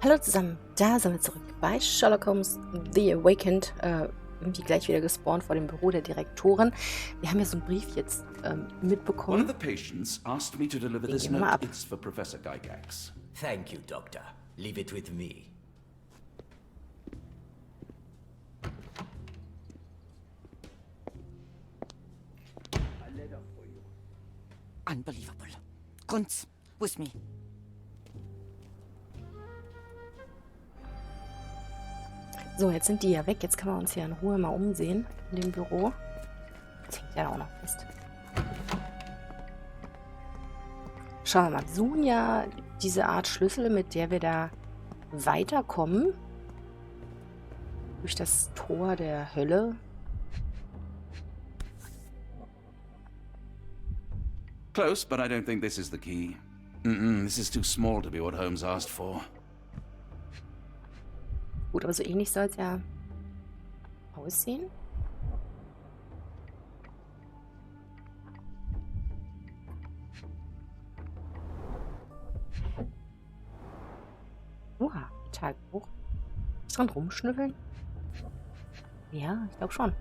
Hallo zusammen, da sind wir zurück bei Sherlock Holmes The Awakened. Irgendwie gleich wieder gespawnt vor dem Büro der Direktorin. Wir haben ja so einen Brief jetzt One of mitbekommen. the patients asked me to deliver this gehen wir mal note. ab. It's for Professor Gygax. Thank you, Doctor. Leave it with me. Unbelievable. Grunz, with me. So, jetzt sind die ja weg. Jetzt können wir uns hier in Ruhe mal umsehen in dem Büro. Jetzt hängt ja auch noch fest. Schauen wir mal. Wir suchen ja diese Art Schlüssel, mit der wir da weiterkommen. Durch das Tor der Hölle. Close, but I don't think this is the key. This is too small to be what Holmes asked for. Gut, aber so ähnlich soll es ja aussehen. Oha, Tagebuch. Ist dran rumschnüffeln? Ja, ich glaube schon.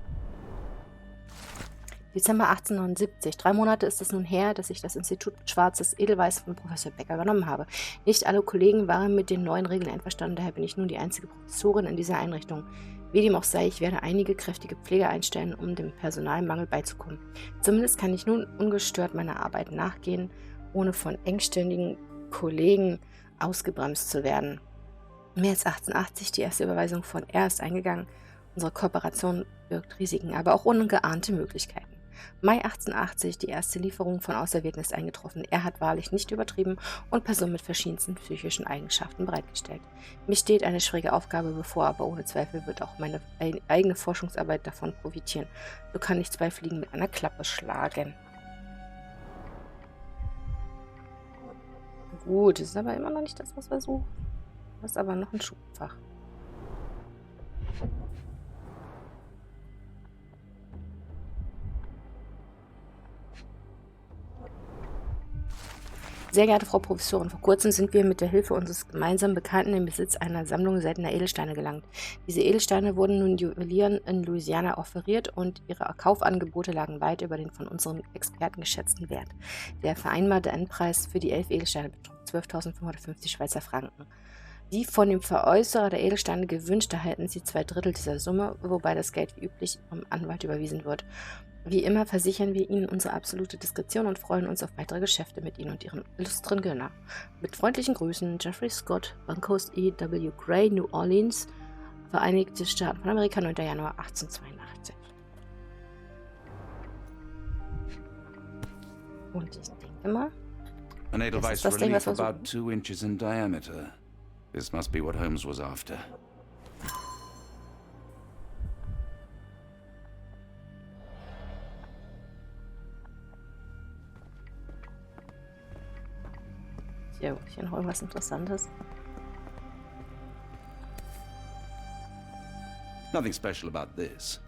Dezember 1879. 3 Monate ist es nun her, dass ich das Institut Schwarzes Edelweiß von Professor Becker übernommen habe. Nicht alle Kollegen waren mit den neuen Regeln einverstanden, daher bin ich nun die einzige Professorin in dieser Einrichtung. Wie dem auch sei, ich werde einige kräftige Pfleger einstellen, um dem Personalmangel beizukommen. Zumindest kann ich nun ungestört meiner Arbeit nachgehen, ohne von engständigen Kollegen ausgebremst zu werden. März 1880, die erste Überweisung von R ist eingegangen. Unsere Kooperation birgt Risiken, aber auch ungeahnte Möglichkeiten. Mai 1880, die erste Lieferung von Auserwählten ist eingetroffen. Er hat wahrlich nicht übertrieben und Personen mit verschiedensten psychischen Eigenschaften bereitgestellt. Mir steht eine schwierige Aufgabe bevor, aber ohne Zweifel wird auch meine eigene Forschungsarbeit davon profitieren. So kann ich 2 Fliegen mit einer Klappe schlagen. Gut, das ist aber immer noch nicht das, was wir suchen. Das ist aber noch ein Schubfach. Sehr geehrte Frau Professorin, vor kurzem sind wir mit der Hilfe unseres gemeinsamen Bekannten in Besitz einer Sammlung seltener Edelsteine gelangt. Diese Edelsteine wurden nun Juwelieren in Louisiana offeriert und ihre Kaufangebote lagen weit über den von unseren Experten geschätzten Wert. Der vereinbarte Endpreis für die 11 Edelsteine betrug 12.550 Schweizer Franken. Wie von dem Veräußerer der Edelsteine gewünscht, erhalten Sie 2/3 dieser Summe, wobei das Geld wie üblich vom Anwalt überwiesen wird. Wie immer versichern wir Ihnen unsere absolute Diskretion und freuen uns auf weitere Geschäfte mit Ihnen und Ihrem illustren Gönner. Mit freundlichen Grüßen, Jeffrey Scott, Bankhost E.W. Gray, New Orleans, Vereinigte Staaten von Amerika, 9. Januar 1882. Und ich denke mal, An das Edelweiss ist das Ding, relief was wir about suchen. 2 inches in diameter. This must be what Holmes was after. Hier noch irgendwas Interessantes. Nothing special about this.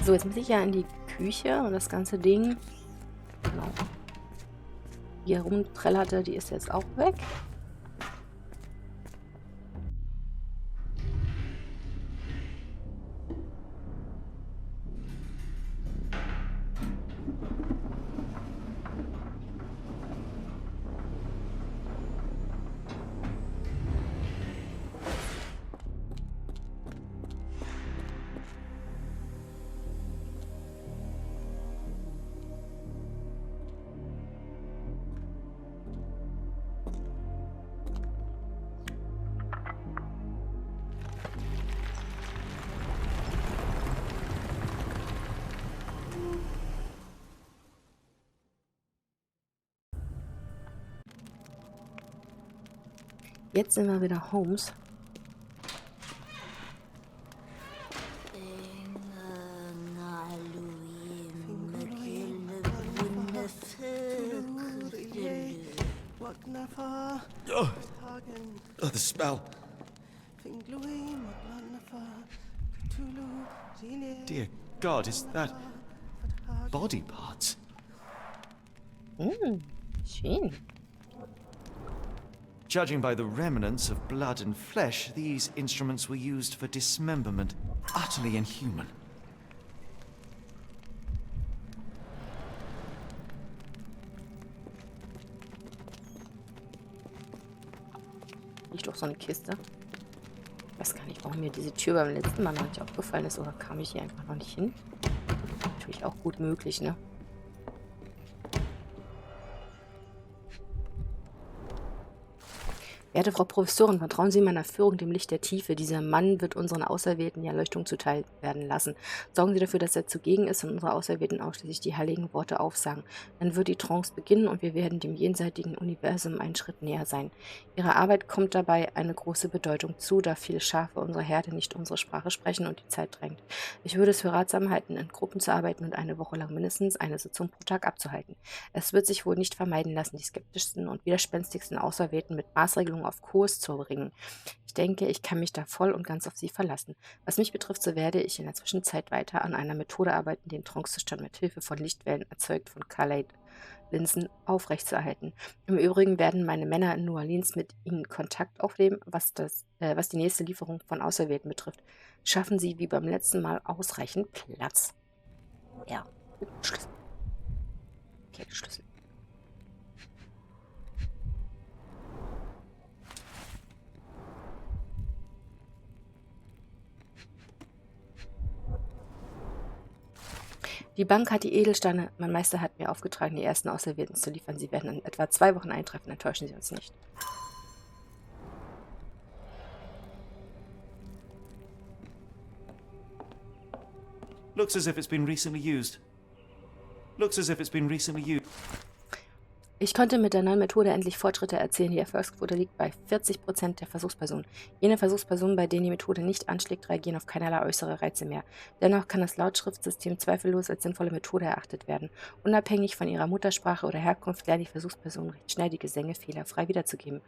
So, jetzt muss ich ja in die Küche und das ganze Ding, genau, hier rumträllerte, die ist jetzt auch weg. Jetzt sind wir wieder Holmes. Oh, the smell. Dear God, is that body parts? Schön. Judging by the remnants of blood and flesh, these instruments were used for dismemberment. Utterly inhuman. Liegt doch so eine Kiste. Ich weiß gar nicht, warum mir diese Tür beim letzten Mal noch nicht aufgefallen ist. Oder kam ich hier einfach noch nicht hin? Natürlich auch gut möglich, ne? Werte Frau Professorin, vertrauen Sie meiner Führung, dem Licht der Tiefe. Dieser Mann wird unseren Auserwählten die Erleuchtung zuteil werden lassen. Sorgen Sie dafür, dass er zugegen ist und unsere Auserwählten ausschließlich die heiligen Worte aufsagen. Dann wird die Trance beginnen und wir werden dem jenseitigen Universum einen Schritt näher sein. Ihrer Arbeit kommt dabei eine große Bedeutung zu, da viele Schafe unserer Herde nicht unsere Sprache sprechen und die Zeit drängt. Ich würde es für ratsam halten, in Gruppen zu arbeiten und eine Woche lang mindestens eine Sitzung pro Tag abzuhalten. Es wird sich wohl nicht vermeiden lassen, die skeptischsten und widerspenstigsten Auserwählten mit Maßregelungen auf Kurs zu bringen. Ich denke, ich kann mich da voll und ganz auf Sie verlassen. Was mich betrifft, so werde ich in der Zwischenzeit weiter an einer Methode arbeiten, den Trancezustand mit Hilfe von Lichtwellen, erzeugt von Carlite-Linsen, aufrechtzuerhalten. Im Übrigen werden meine Männer in New Orleans mit Ihnen Kontakt aufnehmen, was die nächste Lieferung von Auserwählten betrifft. Schaffen Sie wie beim letzten Mal ausreichend Platz. Ja, Schlüssel. Okay, Schlüssel. Die Bank hat die Edelsteine. Mein Meister hat mir aufgetragen, die ersten Auserwählten zu liefern. Sie werden in etwa 2 Wochen eintreffen. Enttäuschen Sie uns nicht. Looks as if it's been recently used. Ich konnte mit der neuen Methode endlich Fortschritte erzielen. Die Erfolgsquote liegt bei 40% der Versuchspersonen. Jene Versuchspersonen, bei denen die Methode nicht anschlägt, reagieren auf keinerlei äußere Reize mehr. Dennoch kann das Lautschriftsystem zweifellos als sinnvolle Methode erachtet werden. Unabhängig von ihrer Muttersprache oder Herkunft lernen die Versuchspersonen recht schnell, die Gesänge fehlerfrei wiederzugeben.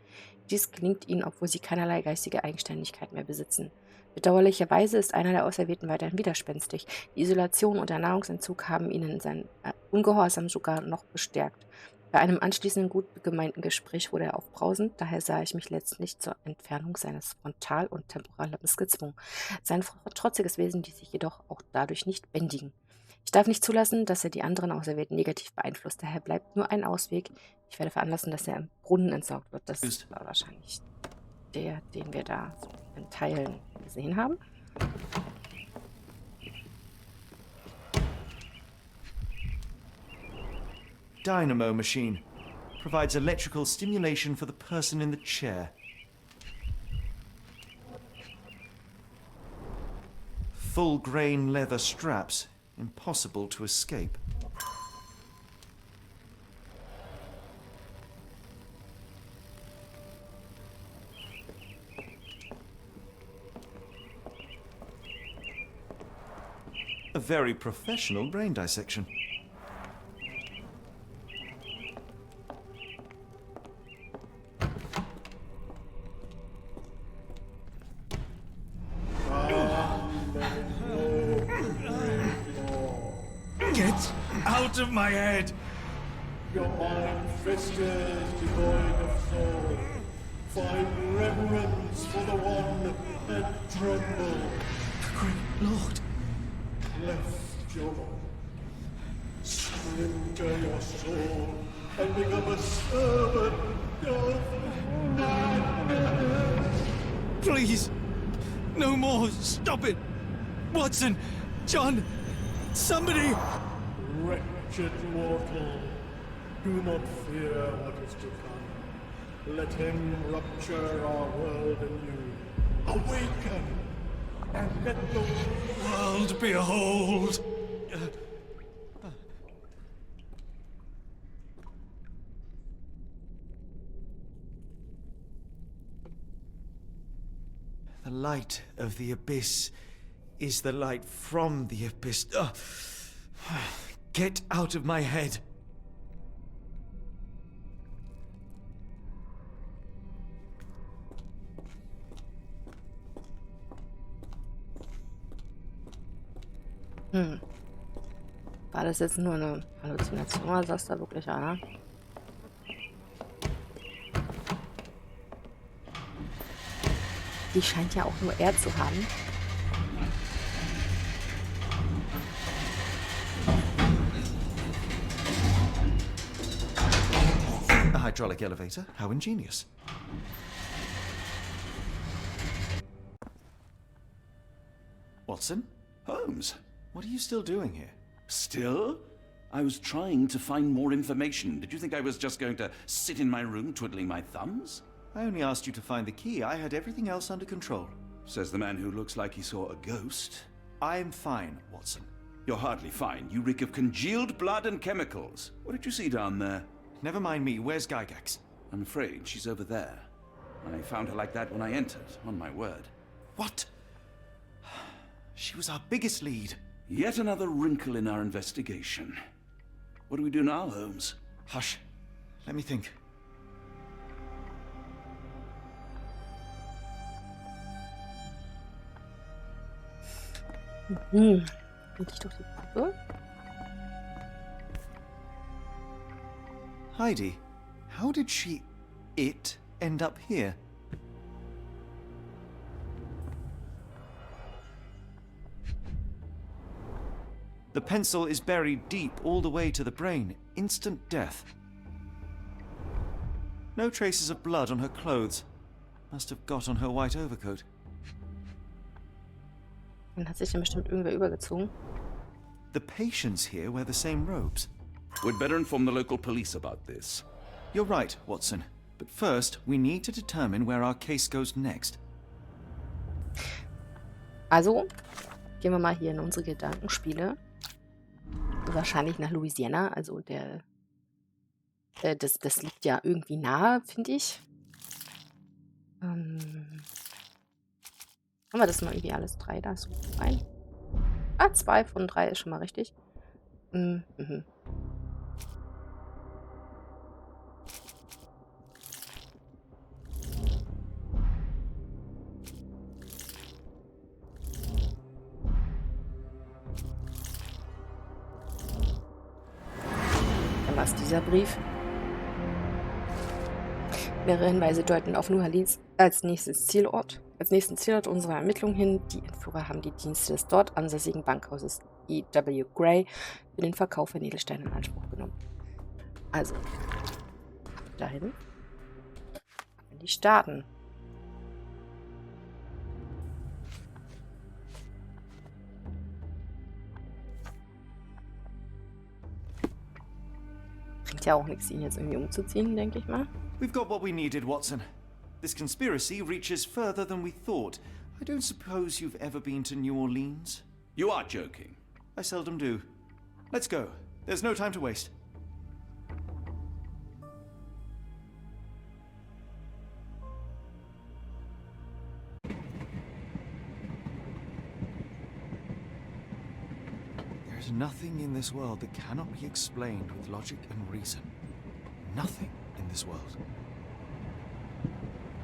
Dies gelingt ihnen, obwohl sie keinerlei geistige Eigenständigkeit mehr besitzen. Bedauerlicherweise ist einer der Auserwählten weiterhin widerspenstig. Die Isolation und der Nahrungsentzug haben ihn in seinem Ungehorsam sogar noch bestärkt. Bei einem anschließenden gut gemeinten Gespräch wurde er aufbrausend, daher sah ich mich letztlich zur Entfernung seines Frontal- und Temporallappens gezwungen. Sein trotziges Wesen ließ sich jedoch auch dadurch nicht bändigen. Ich darf nicht zulassen, dass er die anderen Auserwählten negativ beeinflusst, daher bleibt nur ein Ausweg. Ich werde veranlassen, dass er im Brunnen entsorgt wird. Das war wahrscheinlich der, den wir da in Teilen gesehen haben. Dynamo machine. Provides electrical stimulation for the person in the chair. Full grain leather straps. Impossible to escape. A very professional brain dissection. Get out of my head! Your mind festers devoid of soul. Find reverence for the one that trembled. Great Lord! Left your surrender your soul and become a servant of madness. Please! No more! Stop it! Watson! John! Somebody! Wretched mortal, do not fear what is to come. Let him rupture our world anew. Awaken, and let the World behold! The light of the abyss is the light from the abyss. Get out of my head. War das jetzt nur eine Halluzination oder saß da wirklich einer? Die scheint ja auch nur er zu haben. A hydraulic elevator? How ingenious. Watson? Holmes? What are you still doing here? Still? I was trying to find more information. Did you think I was just going to sit in my room twiddling my thumbs? I only asked you to find the key. I had everything else under control. Says the man who looks like he saw a ghost. I'm fine, Watson. You're hardly fine. You reek of congealed blood and chemicals. What did you see down there? Never mind me. Where's Gygax? I'm afraid she's over there. I found her like that when I entered, on my word. What? She was our biggest lead. Yet another wrinkle in our investigation. What do we do now, Holmes? Hush. Let me think. Finde ich doch die Puppe. Heidi, how did it end up here? The pencil is buried deep all the way to the brain. Instant death. No traces of blood on her clothes. Must have got on her white overcoat. Dann hat sich dann bestimmt irgendwer übergezogen. The patients here wear the same robes. We'd better inform the local police about this. You're right, Watson. But first, we need to determine where our case goes next. Also, gehen wir mal hier in unsere Gedankenspiele. Wahrscheinlich nach Louisiana. Also das liegt ja irgendwie nahe, finde ich. Haben wir das mal irgendwie alles 3 da so rein? 2 von 3 ist schon mal richtig. Mhm. Dann war es dieser Brief. Mehrere Hinweise deuten auf New Orleans als nächsten Zielort unserer Ermittlungen hin. Die Entführer haben die Dienste des dort ansässigen Bankhauses E.W. Gray für den Verkauf von Edelsteinen in Anspruch genommen. Also, dahin. Die starten. Bringt ja auch nichts, ihn jetzt irgendwie umzuziehen, denke ich mal. We've got what we needed, Watson. This conspiracy reaches further than we thought. I don't suppose you've ever been to New Orleans? You are joking. I seldom do. Let's go. There's no time to waste. There's nothing in this world that cannot be explained with logic and reason. Nothing in this world.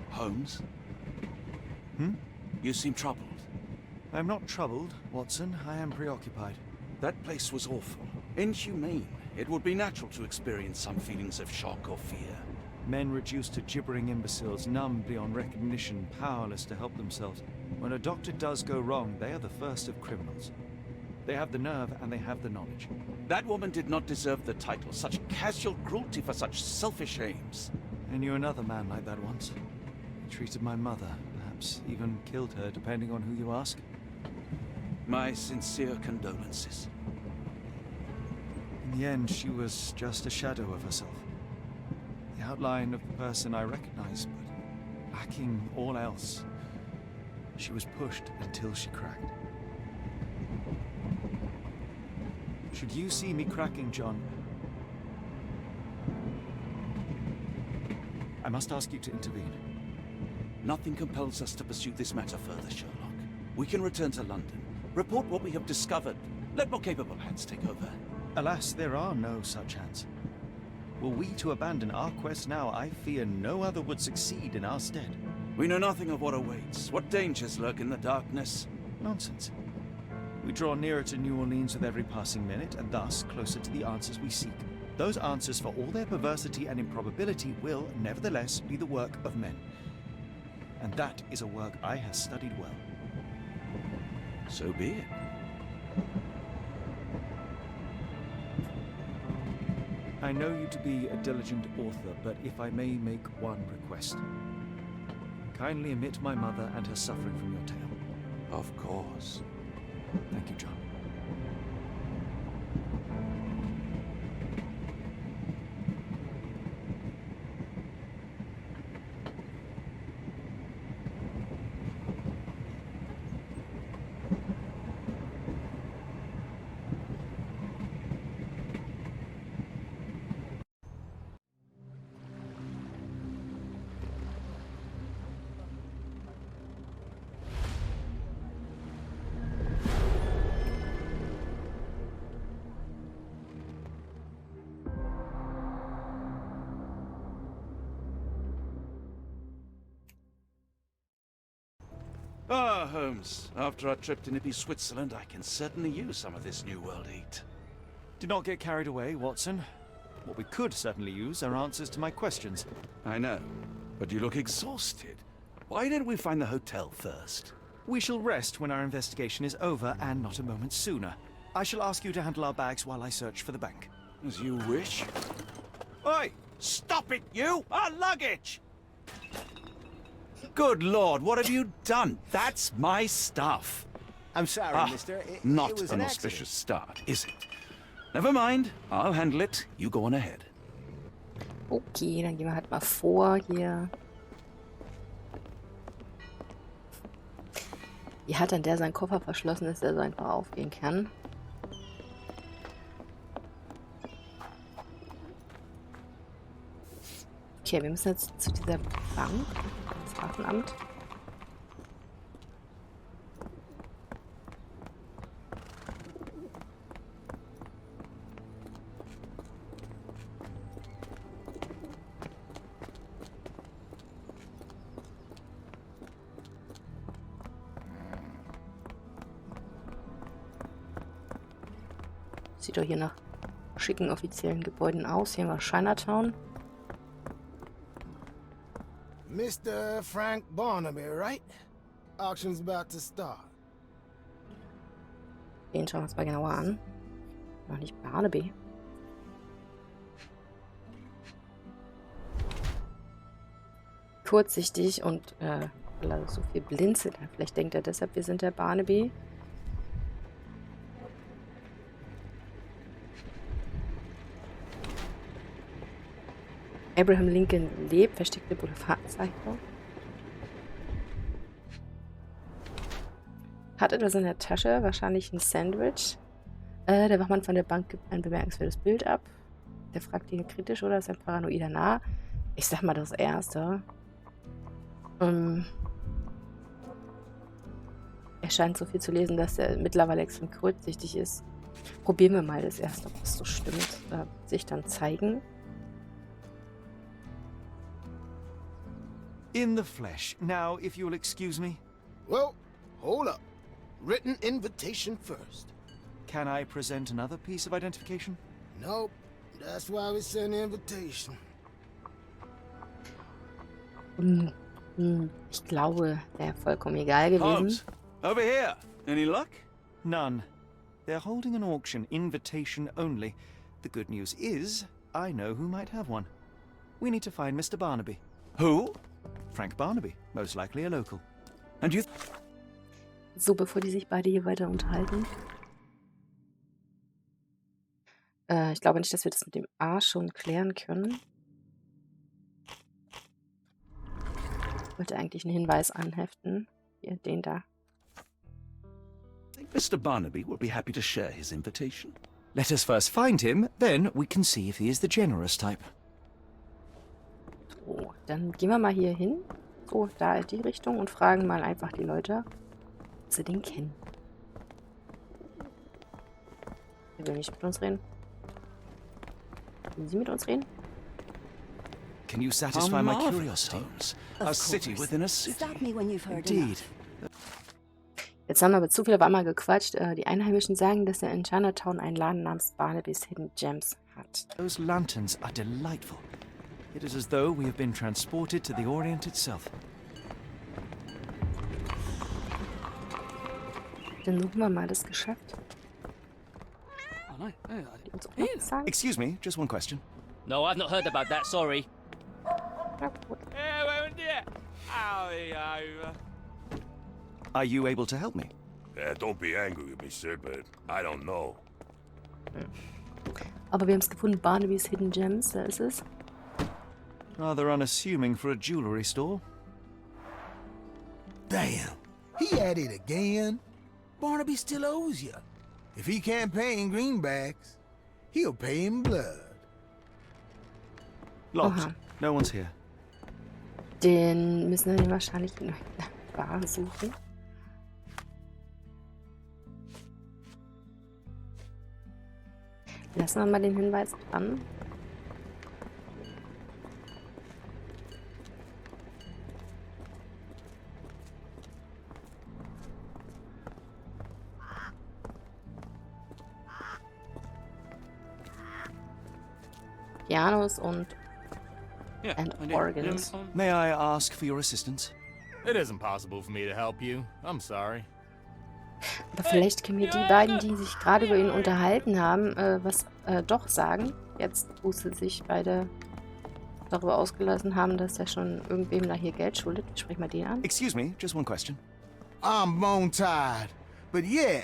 Holmes? Hmm? You seem troubled. I'm not troubled, Watson. I am preoccupied. That place was awful. Inhumane. It would be natural to experience some feelings of shock or fear. Men reduced to gibbering imbeciles, numb beyond recognition, powerless to help themselves. When a doctor does go wrong, they are the first of criminals. They have the nerve and they have the knowledge. That woman did not deserve the title. Such casual cruelty for such selfish aims. I knew another man like that once. He treated my mother, perhaps even killed her, depending on who you ask. My sincere condolences. In the end, she was just a shadow of herself. The outline of the person I recognized, but lacking all else. She was pushed until she cracked. Should you see me cracking, John, I must ask you to intervene. Nothing compels us to pursue this matter further, Sherlock. We can return to London, report what we have discovered. Let more capable hands take over. Alas, there are no such hands. Were we to abandon our quest now, I fear no other would succeed in our stead. We know nothing of what awaits, what dangers lurk in the darkness. Nonsense. We draw nearer to New Orleans with every passing minute, and thus closer to the answers we seek. Those answers, for all their perversity and improbability, will, nevertheless, be the work of men. And that is a work I have studied well. So be it. I know you to be a diligent author, but if I may make one request. Kindly omit my mother and her suffering from your tale. Of course. Thank you, John. Ah, Holmes. After our trip to nippy Switzerland, I can certainly use some of this New World heat. Do not get carried away, Watson. What we could certainly use are answers to my questions. I know, but you look exhausted. Why didn't we find the hotel first? We shall rest when our investigation is over, and not a moment sooner. I shall ask you to handle our bags while I search for the bank. As you wish. Oi! Stop it, you! Our luggage! Good Lord, what have you done? That's my stuff. I'm sorry, mister. Not it was an an auspicious start, is it? Never mind, I'll handle it. You go on ahead. Okay, dann gehen wir halt mal vor hier. Wie hat denn der seinen Koffer verschlossen, dass er so einfach aufgehen kann? Okay, wir müssen jetzt zu dieser Bank, das Hafenamt. Sieht doch hier nach schicken offiziellen Gebäuden aus. Hier haben wir Chinatown. Mr. Frank Barnaby, right? Auction's about to start. Den schauen wir uns mal genauer an. Noch nicht Barnaby. Kurzsichtig und weil er so viel blinzelt. Vielleicht denkt er deshalb, wir sind der Barnaby. Abraham Lincoln lebt, versteckte Boulevardzeichnung. Hat etwas in der Tasche, wahrscheinlich ein Sandwich. Der Wachmann von der Bank gibt ein bemerkenswertes Bild ab. Der fragt ihn kritisch, oder ist ein paranoider Narr? Ich sag mal das Erste. Er scheint so viel zu lesen, dass er mittlerweile extrem kurzsichtig ist. Probieren wir mal das Erste, ob das so stimmt. Sich dann zeigen. In the flesh. Now, if you'll excuse me. Well, hold up. Written invitation first. Can I present another piece of identification? Nope. That's why we sent the invitation. Ich glaube, wäre vollkommen egal gewesen. Holmes, over here. Any luck? None. They're holding an auction, invitation only. The good news is, I know who might have one. We need to find Mr. Barnaby. Who? Frank Barnaby, most likely a local. And you... So, bevor die sich beide hier weiter unterhalten. Ich glaube nicht, dass wir das mit dem A schon klären können. Ich wollte eigentlich einen Hinweis anheften. Hier, den da. I think Mr. Barnaby will be happy to share his invitation. Let us first find him, then we can see if he is the generous type. So, dann gehen wir mal hier hin. So, da in die Richtung und fragen mal einfach die Leute, ob sie den kennen. Er will nicht mit uns reden. Will sie mit uns reden? Can you satisfy my curiosity? A city within a city. Stop me when you've heard Indeed. enough. Jetzt haben wir aber zu viel auf einmal gequatscht. Die Einheimischen sagen, dass er in Chinatown einen Laden namens Barnaby's Hidden Gems hat. Those lanterns are delightful. It is as though we have been transported to the Orient itself. Dann suchen wir mal das Geschäft. Die uns auch noch bezahlen. Excuse me, just one question. No, I've not heard about that, sorry. Na gut. Are you able to help me? Don't be angry with me, sir, but I don't know. Aber wir haben es gefunden, Barnaby's Hidden Gems, da ist es. Rather unassuming for a jewelry store. Damn, he at it again. Barnaby still owes you. If he can't pay in greenbacks, he'll pay in blood. Locked. Aha. No one's here. Den müssen wir wahrscheinlich in einer Bar suchen. Lassen wir mal den Hinweis dran. Pianos und organs. May I ask for your assistance? It isn't possible for me to help you. I'm sorry. Aber vielleicht können wir die beiden, die sich gerade über ihn unterhalten haben, was doch sagen. Jetzt, wo sie sich beide darüber ausgelassen haben, dass er schon irgendwem da hier Geld schuldet. Ich spreche mal den an. Excuse me, just one question. I'm bone tired, but yeah,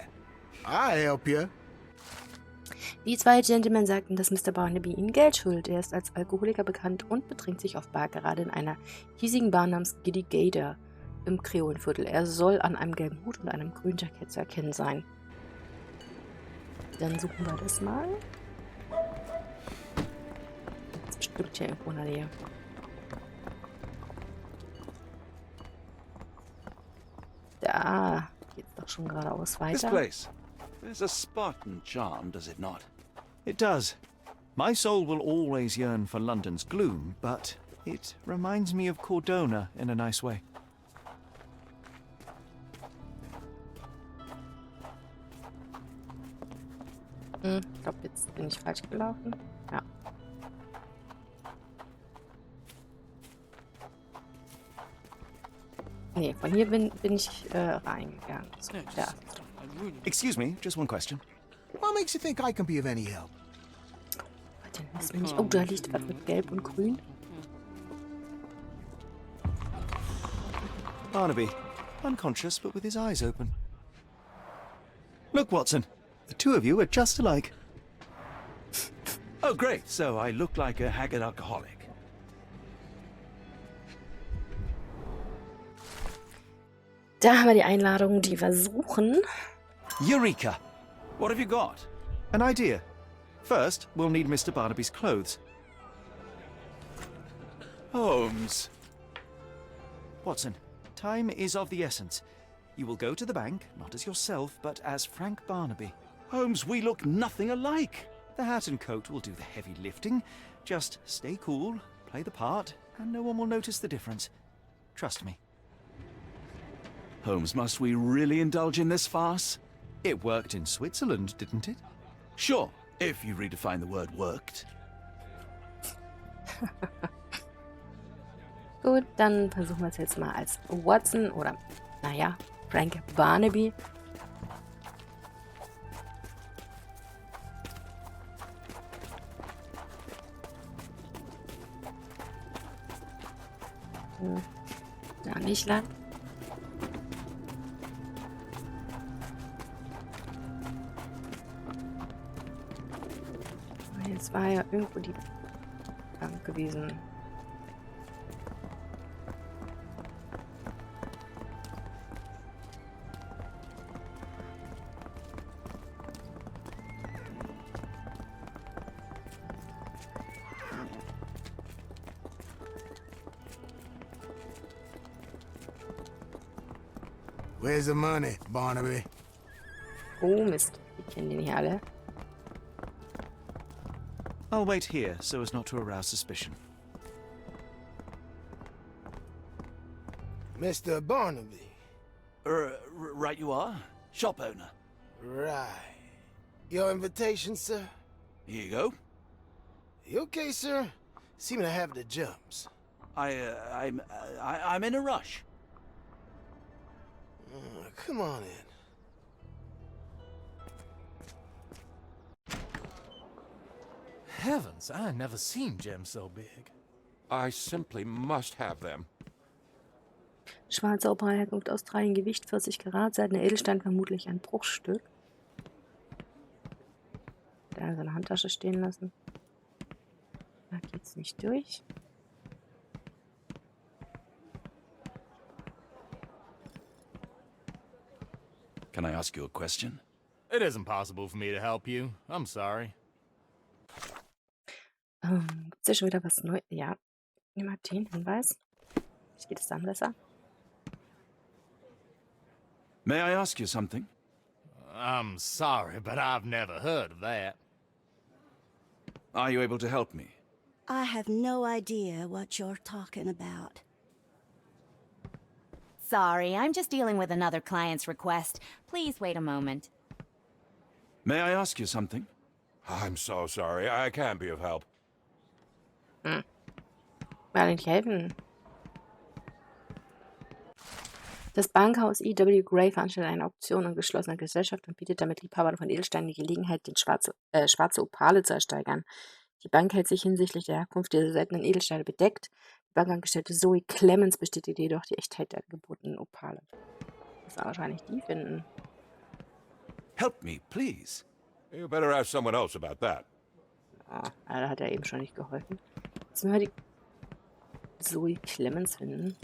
I'll help you. Die zwei Gentlemen sagten, dass Mr. Barnaby ihnen Geld schuldet. Er ist als Alkoholiker bekannt und betrinkt sich auf Bar, gerade in einer hiesigen Bar namens Giddy Gator im Kreolenviertel. Er soll an einem gelben Hut und einem grünen Jackett zu erkennen sein. Dann suchen wir das mal. Das ist bestimmt hier irgendwo in der Nähe. Da geht's doch schon geradeaus This weiter. place. There's a Spartan charm, does it not? It does. My soul will always yearn for London's gloom, but it reminds me of Cordona in a nice way. Ich glaube, jetzt bin ich falsch gelaufen. Ja. Nee, von hier bin ich reingegangen. So, ja. Excuse me, just one question. What makes you think I can be of any help? Warte, lass mich nicht. Oh, da liegt was mit Gelb und Grün. Barnaby, unconscious but with his eyes open. Look, Watson, the two of you are just alike. Oh, great. So I look like a haggard alcoholic. Da haben wir die Einladung, die wir suchen. Eureka! What have you got? An idea. First, we'll need Mr. Barnaby's clothes. Holmes. Watson, time is of the essence. You will go to the bank, not as yourself, but as Frank Barnaby. Holmes, we look nothing alike. The hat and coat will do the heavy lifting. Just stay cool, play the part, and no one will notice the difference. Trust me. Holmes, must we really indulge in this farce? It worked in Switzerland, didn't it? Sure, if you redefine the word worked. Gut, dann versuchen wir es jetzt mal als Watson oder, naja, Frank Barnaby. Da nicht lang. Jetzt war ja irgendwo die Bank gewesen. Where's the money, Barnaby? Oh Mist, die kennen den hier alle. I'll wait here so as not to arouse suspicion. Mr. Barnaby, Right you are. Shop owner. Right. Your invitation, sir? Here you go. You okay, sir? Seem to have the jumps. I'm in a rush. Come on in. Heavens, I never seen gems so big. I simply must have them. Schwarze Opal, Herkunft Australien, Gewicht 40 Karat, seltener Edelstein, vermutlich ein Bruchstück. Da in seiner Handtasche stehen lassen. Da geht's nicht durch. Can I ask you a question? It isn't possible for me to help you. I'm sorry. Gibt's ja schon wieder was Neues? Ja. Niemand den Hinweis. Vielleicht geht es dann besser. May I ask you something? I'm sorry, but I've never heard of that. Are you able to help me? I have no idea what you're talking about. Sorry, I'm just dealing with another client's request. Please wait a moment. May I ask you something? I'm so sorry. I can't be of help. Mal nicht helfen. Das Bankhaus E.W. Gray veranstaltet eine Auktion in geschlossener Gesellschaft und bietet damit Liebhabern von Edelsteinen die Gelegenheit, schwarze Opale zu ersteigern. Die Bank hält sich hinsichtlich der Herkunft dieser seltenen Edelsteine bedeckt. Die Bankangestellte Zoe Clemens bestätigt jedoch die Echtheit der gebotenen Opale. Das war wahrscheinlich die finden. Help me, please. You better ask someone else about that. Da hat er eben schon nicht geholfen. Jetzt müssen wir die Zoe Clemens finden.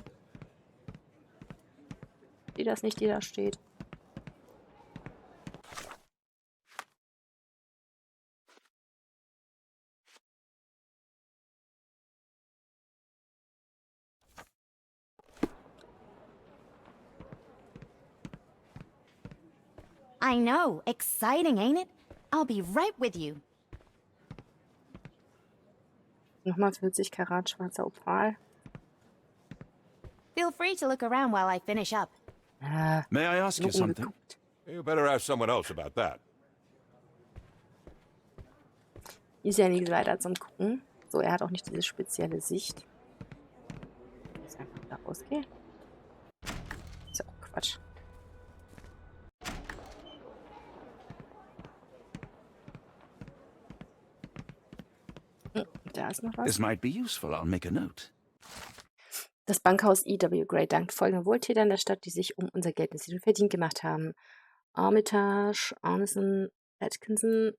Die das nicht, die da steht. I know. Exciting, ain't it? I'll be right with you. Nochmal 40 Karat schwarzer Opal. Feel free to look around while I finish up. May I ask you something? You better ask someone else about that. Hier ist ja nichts weiter zum Gucken. So, er hat auch nicht diese spezielle Sicht. Jetzt einfach da rausgehen. Ist ja auch Quatsch. Da ist noch was. This might be useful. I'll make a note. Das Bankhaus E.W. Gray dankt folgenden Wohltätern der Stadt, die sich um unser Geldinstitut verdient gemacht haben. Armitage, Arneson, Atkinson,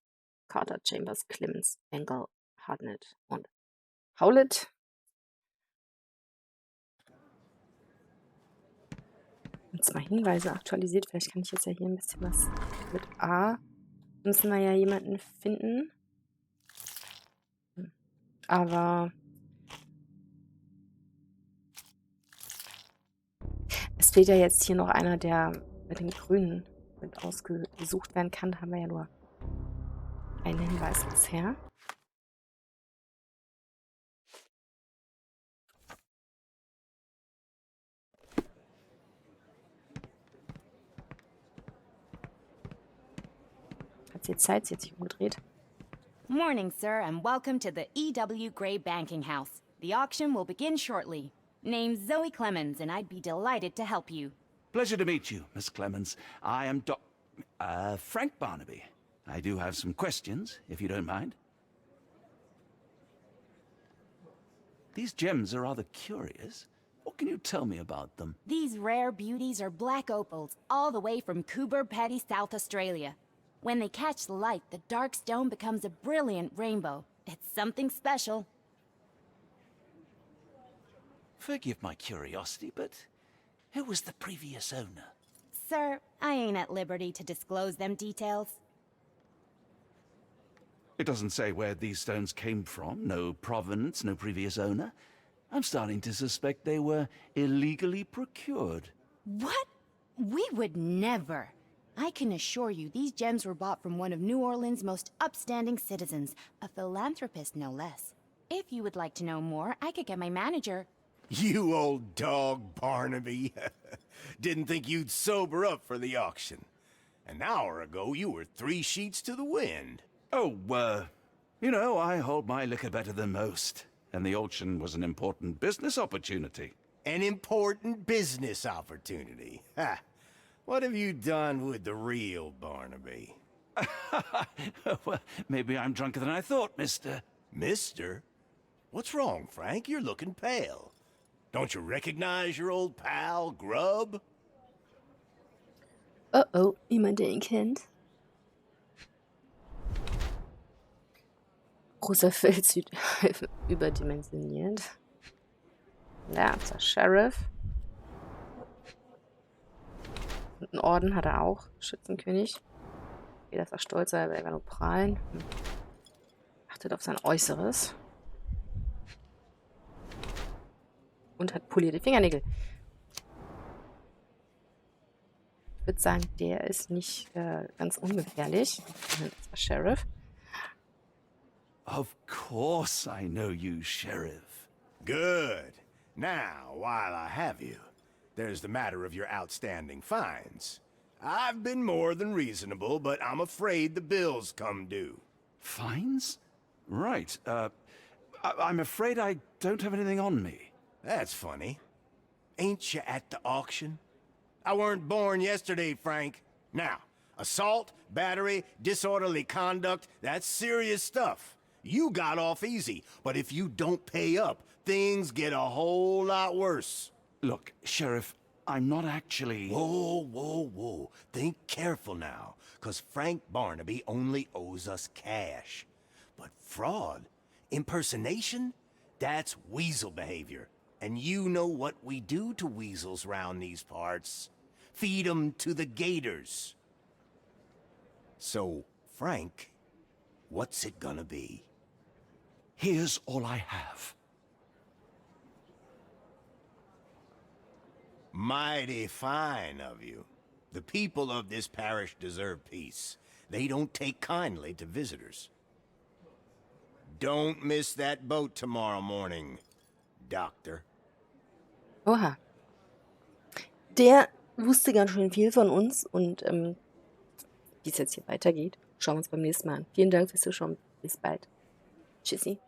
Carter, Chambers, Clemens, Engel, Hartnett und Howlett. Und 2 Hinweise aktualisiert. Vielleicht kann ich jetzt ja hier ein bisschen was mit A. Müssen wir ja jemanden finden. Aber es fehlt ja jetzt hier noch einer, der mit den Grünen mit ausgesucht werden kann. Da haben wir ja nur einen Hinweis bisher. Hat sie Zeit? Sie hat sich umgedreht. Morning, sir, and welcome to the E.W. Gray Banking House. The auction will begin shortly. Name's Zoe Clemens, and I'd be delighted to help you. Pleasure to meet you, Miss Clemens. I am Frank Barnaby. I do have some questions, if you don't mind. These gems are rather curious. What can you tell me about them? These rare beauties are black opals, all the way from Coober Pedy, South Australia. When they catch the light, the dark stone becomes a brilliant rainbow. It's something special. Forgive my curiosity, but who was the previous owner? Sir, I ain't at liberty to disclose them details. It doesn't say where these stones came from, no provenance, no previous owner. I'm starting to suspect they were illegally procured. What? We would never. I can assure you these gems were bought from one of New Orleans' most upstanding citizens, a philanthropist no less. If you would like to know more, I could get my manager. You old dog, Barnaby. Didn't think you'd sober up for the auction. An hour ago, you were 3 sheets to the wind. Oh, you know, I hold my liquor better than most. And the auction was an important business opportunity. An important business opportunity. Ha! What have you done with the real Barnaby? Well, maybe I'm drunker than I thought, mister. Mister? What's wrong, Frank? You're looking pale. Don't you recognize your old pal, Grub? Oh, jemand, der ihn kennt. Großer Filz überdimensioniert. Ja, ist der Sheriff. Und einen Orden hat er auch. Schützenkönig. Jeder ist stolz, er will nur prahlen. Achtet auf sein Äußeres. Und hat polierte Fingernägel. Ich würde sagen, der ist nicht ganz ungefährlich. Das ist der Sheriff. Of course I know you, Sheriff. Good. Now, while I have you, there's the matter of your outstanding fines. I've been more than reasonable, but I'm afraid the bills come due. Fines? Right. I'm afraid I don't have anything on me. That's funny. Ain't you at the auction? I weren't born yesterday, Frank. Now, assault, battery, disorderly conduct, that's serious stuff. You got off easy, but if you don't pay up, things get a whole lot worse. Look, Sheriff, I'm not actually... Whoa. Think careful now, 'cause Frank Barnaby only owes us cash. But fraud, impersonation, that's weasel behavior. And you know what we do to weasels round these parts. Feed 'em to the gators. So, Frank, what's it gonna be? Here's all I have. Mighty fine of you. The people of this parish deserve peace. They don't take kindly to visitors. Don't miss that boat tomorrow morning, Doctor. Oha. Der wusste ganz schön viel von uns und wie es jetzt hier weitergeht, schauen wir uns beim nächsten Mal an. Vielen Dank fürs Zuschauen. Bis bald. Tschüssi.